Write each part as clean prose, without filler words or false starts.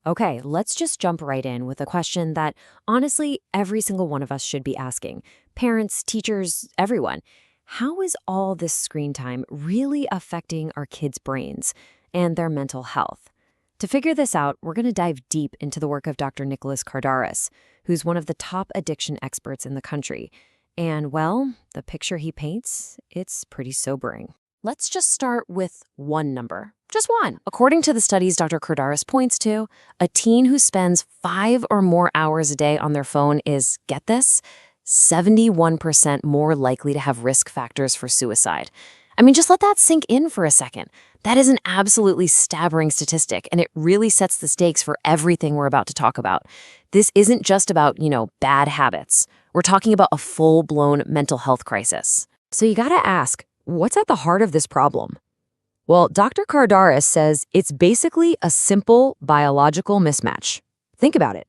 Okay, let's just jump right in with a question that honestly every single one of us should be asking. Parents, teachers, everyone. How is all this screen time really affecting our kids' brains and their mental health? To figure this out, we're going to dive deep into the work of Dr. Nicholas Kardaras, who's one of the top addiction experts in the country. And, well, the picture he paints, it's pretty sobering. Let's just start with one number. Just one. According to the studies Dr. Kardaras points to, a teen who spends 5 or more hours a day on their phone is, get this, 71% more likely to have risk factors for suicide. I mean, just let that sink in for a second. That is an absolutely staggering statistic, and it really sets the stakes for everything we're about to talk about. This isn't just about, bad habits. We're talking about a full-blown mental health crisis. So you gotta ask, what's at the heart of this problem? Well, Dr. Kardaras says it's basically a simple biological mismatch. Think about it.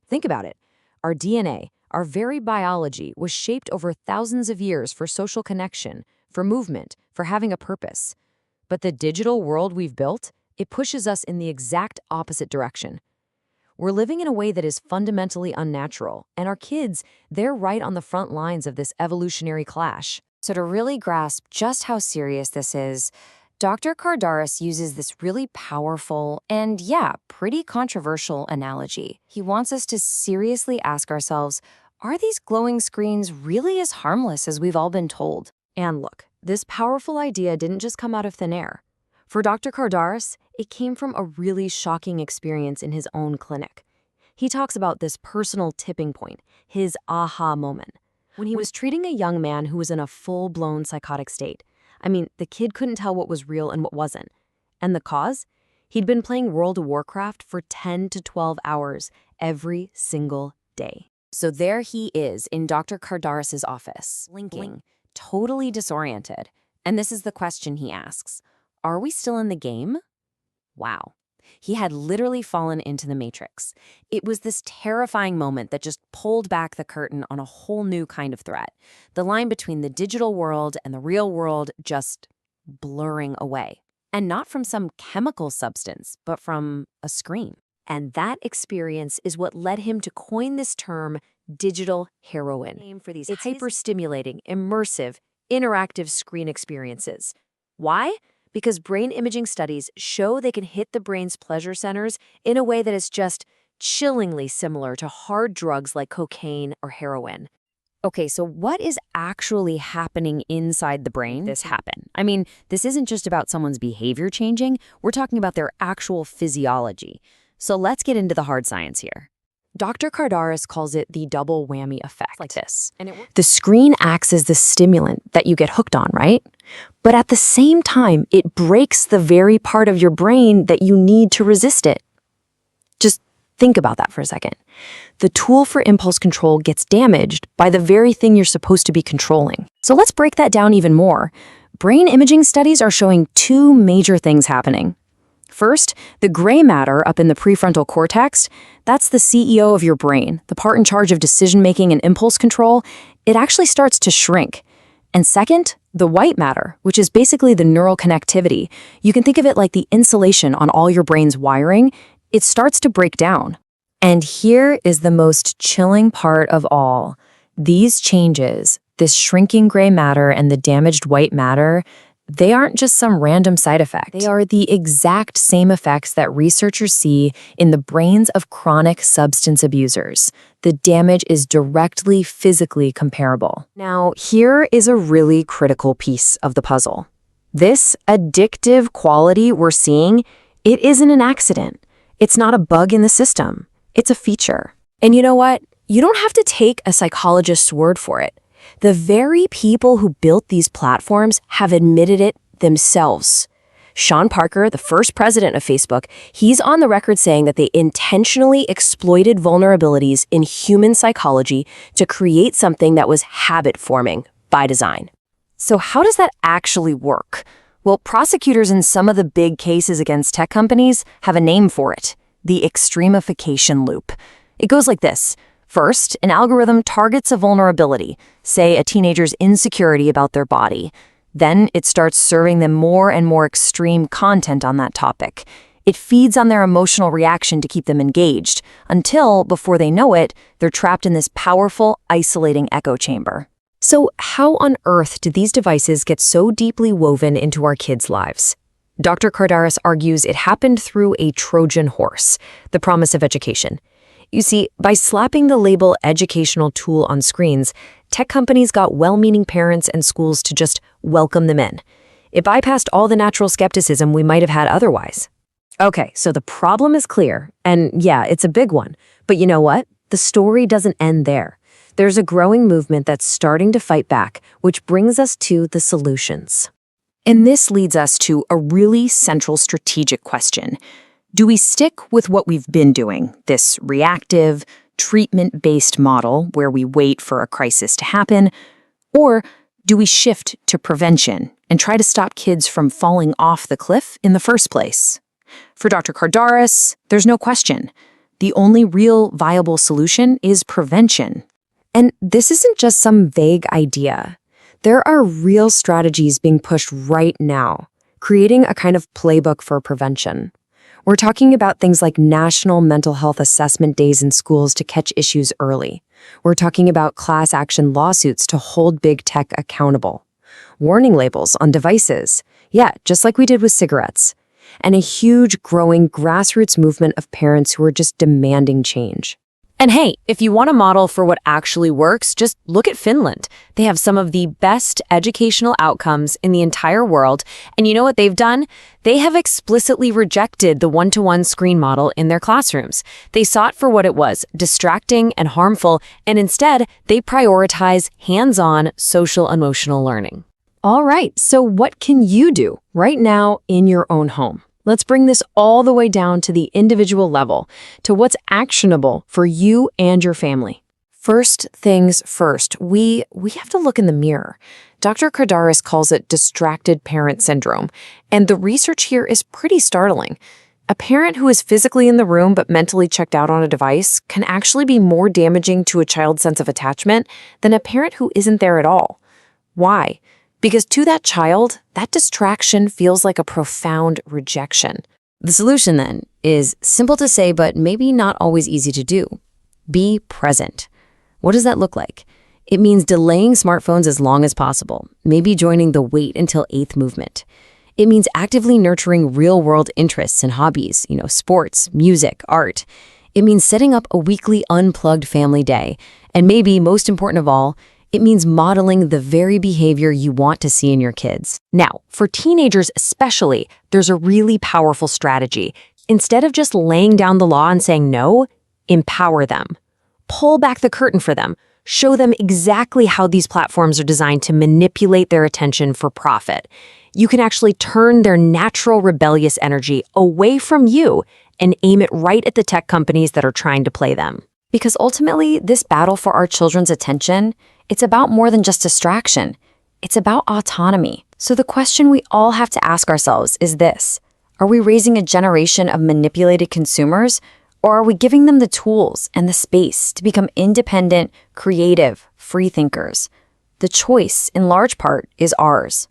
Our DNA, our very biology, was shaped over thousands of years for social connection, for movement, for having a purpose. But the digital world we've built, it pushes us in the exact opposite direction. We're living in a way that is fundamentally unnatural, and our kids, they're right on the front lines of this evolutionary clash. So to really grasp just how serious this is, Dr. Kardaras uses this really powerful and, pretty controversial analogy. He wants us to seriously ask ourselves, are these glowing screens really as harmless as we've all been told? And look, this powerful idea didn't just come out of thin air. For Dr. Kardaras, it came from a really shocking experience in his own clinic. He talks about this personal tipping point, his aha moment, when he was treating a young man who was in a full-blown psychotic state. I mean, the kid couldn't tell what was real and what wasn't. And the cause? He'd been playing World of Warcraft for 10 to 12 hours every single day. So there he is in Dr. Kardaras's office, blinking, totally disoriented. And this is the question he asks. Are we still in the game? Wow. He had literally fallen into the matrix. It was this terrifying moment that just pulled back the curtain on a whole new kind of threat. The line between the digital world and the real world just blurring away. And not from some chemical substance, but from a screen. And that experience is what led him to coin this term, digital heroin. It's hyper-stimulating, immersive, interactive screen experiences. Why? Because brain imaging studies show they can hit the brain's pleasure centers in a way that is just chillingly similar to hard drugs like cocaine or heroin. Okay, so what is actually happening inside the brain? This happen. I mean, this isn't just about someone's behavior changing. We're talking about their actual physiology. So let's get into the hard science here. Dr. Kardaras calls it the double whammy effect. Like this. The screen acts as the stimulant that you get hooked on, right? But at the same time, it breaks the very part of your brain that you need to resist it. Just think about that for a second. The tool for impulse control gets damaged by the very thing you're supposed to be controlling. So let's break that down even more. Brain imaging studies are showing two major things happening. First, the gray matter up in the prefrontal cortex, that's the CEO of your brain, the part in charge of decision-making and impulse control, it actually starts to shrink. And second, the white matter, which is basically the neural connectivity. You can think of it like the insulation on all your brain's wiring. It starts to break down. And here is the most chilling part of all. These changes, this shrinking gray matter and the damaged white matter, they aren't just some random side effect. They are the exact same effects that researchers see in the brains of chronic substance abusers. The damage is directly physically comparable. Now, here is a really critical piece of the puzzle. This addictive quality we're seeing, it isn't an accident. It's not a bug in the system. It's a feature. And you know what? You don't have to take a psychologist's word for it. The very people who built these platforms have admitted it themselves. Sean Parker, the first president of Facebook, he's on the record saying that they intentionally exploited vulnerabilities in human psychology to create something that was habit-forming by design. So how does that actually work? Well, prosecutors in some of the big cases against tech companies have a name for it, the extremification loop. It goes like this. First, an algorithm targets a vulnerability, say a teenager's insecurity about their body. Then it starts serving them more and more extreme content on that topic. It feeds on their emotional reaction to keep them engaged, until, before they know it, they're trapped in this powerful, isolating echo chamber. So how on earth did these devices get so deeply woven into our kids' lives? Dr. Kardaras argues it happened through a Trojan horse, the promise of education. You see, by slapping the label educational tool on screens, tech companies got well-meaning parents and schools to just welcome them in. It bypassed all the natural skepticism we might have had otherwise. Okay, so the problem is clear, and yeah, it's a big one. But you know what? The story doesn't end there. There's a growing movement that's starting to fight back, which brings us to the solutions. And this leads us to a really central strategic question. Do we stick with what we've been doing, this reactive, treatment-based model where we wait for a crisis to happen, or do we shift to prevention and try to stop kids from falling off the cliff in the first place? For Dr. Kardaras, there's no question. The only real viable solution is prevention. And this isn't just some vague idea. There are real strategies being pushed right now, creating a kind of playbook for prevention. We're talking about things like national mental health assessment days in schools to catch issues early. We're talking about class action lawsuits to hold big tech accountable. Warning labels on devices. Yeah, just like we did with cigarettes. And a huge, growing grassroots movement of parents who are just demanding change. And hey, if you want a model for what actually works, just look at Finland. They have some of the best educational outcomes in the entire world. And you know what they've done? They have explicitly rejected the one-to-one screen model in their classrooms. They saw it for what it was, distracting and harmful, and instead, they prioritize hands-on social emotional learning. All right, so what can you do right now in your own home? Let's bring this all the way down to the individual level, to what's actionable for you and your family. First things first, we have to look in the mirror. Dr. Kardaras calls it distracted parent syndrome, and the research here is pretty startling. A parent who is physically in the room but mentally checked out on a device can actually be more damaging to a child's sense of attachment than a parent who isn't there at all. Why? Because to that child, that distraction feels like a profound rejection. The solution, then, is simple to say, but maybe not always easy to do. Be present. What does that look like? It means delaying smartphones as long as possible, maybe joining the wait until 8th movement. It means actively nurturing real-world interests and hobbies, sports, music, art. It means setting up a weekly unplugged family day. And maybe, most important of all, it means modeling the very behavior you want to see in your kids. Now, for teenagers especially, there's a really powerful strategy. Instead of just laying down the law and saying no, empower them. Pull back the curtain for them. Show them exactly how these platforms are designed to manipulate their attention for profit. You can actually turn their natural rebellious energy away from you and aim it right at the tech companies that are trying to play them. Because ultimately, this battle for our children's attention, it's about more than just distraction. It's about autonomy. So the question we all have to ask ourselves is this: are we raising a generation of manipulated consumers, or are we giving them the tools and the space to become independent, creative, free thinkers? The choice, in large part, is ours.